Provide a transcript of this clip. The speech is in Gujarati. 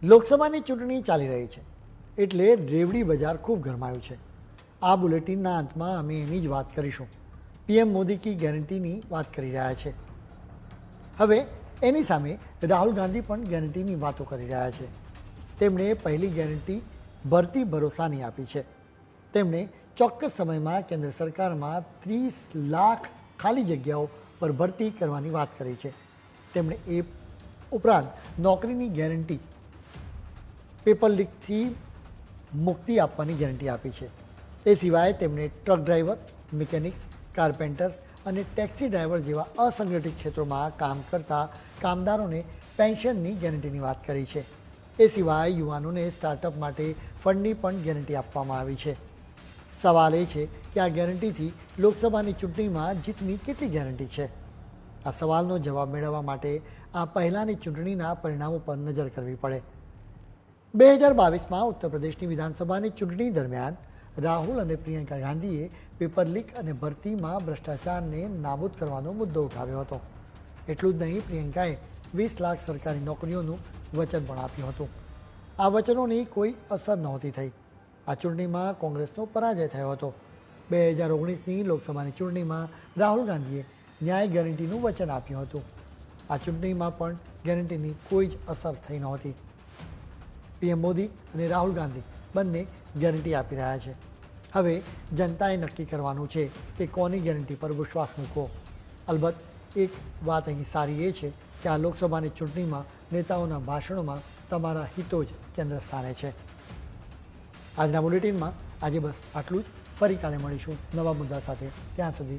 લોકસભાની ચૂંટણી ચાલી રહી છે એટલે રેવડી બજાર ખૂબ ગરમાયું છે. આ બુલેટિનના અંતમાં અમે એની જ વાત કરીશું. પીએમ મોદી કી ગેરંટીની વાત કરી રહ્યા છે. હવે એની સામે રાહુલ ગાંધી પણ ગેરંટીની વાતો કરી રહ્યા છે. તેમણે પહેલી ગેરંટી ભરતી ભરોસાની આપી છે. તેમણે ચોક્કસ સમયમાં કેન્દ્ર સરકારમાં 30 લાખ ખાલી જગ્યાઓ પર ભરતી કરવાની વાત કરી છે. તેમણે એ ઉપરાંત નોકરીની ગેરંટી, પેપર લીકથી મુક્તિ આપવાની ગેરંટી આપી છે. એ સિવાય તેમણે ટ્રક ડ્રાઈવર, મિકેનિક્સ, કાર્પેન્ટર્સ અને ટેક્સી ડ્રાઈવર જેવા અસંગઠિત ક્ષેત્રોમાં કામ કરતા કામદારોને પેન્શનની ગેરંટીની વાત કરી છે. એ સિવાય યુવાનોને સ્ટાર્ટઅપ માટે ફંડની પણ ગેરંટી આપવામાં આવી છે. સવાલ એ છે કે આ ગેરંટીથી લોકસભાની ચૂંટણીમાં જીતની કેટલી ગેરંટી છે? આ સવાલનો જવાબ મેળવવા માટે આ પહેલાંની ચૂંટણીના પરિણામો પર નજર કરવી પડે. 2022માં ઉત્તર પ્રદેશની વિધાનસભાની ચૂંટણી દરમિયાન રાહુલ અને પ્રિયંકા ગાંધીએ પેપર લીક અને ભરતીમાં ભ્રષ્ટાચારને નાબૂદ કરવાનો મુદ્દો ઉઠાવ્યો હતો. એટલું જ નહીં, પ્રિયંકાએ 20 લાખ સરકારી નોકરીઓનું વચન પણ આપ્યું હતું. આ વચનોની કોઈ અસર નહોતી થઈ. આ ચૂંટણીમાં કોંગ્રેસનો પરાજય થયો હતો. 2019ની લોકસભાની ચૂંટણીમાં રાહુલ ગાંધીએ ન્યાય ગેરંટીનું વચન આપ્યું હતું. આ ચૂંટણીમાં પણ ગેરંટીની કોઈ જ અસર થઈ નહોતી. પીએમ મોદી અને રાહુલ ગાંધી બંને ગેરંટી આપી રહ્યા છે. હવે જનતાએ નક્કી કરવાનું છે કે કોની ગેરંટી પર વિશ્વાસ મૂકવો. અલબત્ત એક વાત અહીં સારી એ છે કે આ લોકસભાની ચૂંટણીમાં નેતાઓના ભાષણોમાં તમારા હિતો જ કેન્દ્ર સ્થાને છે. આજના બુલેટિનમાં આજે બસ આટલું જ. ફરી કાલે મળીશું નવા મુદ્દા સાથે. ત્યાં સુધી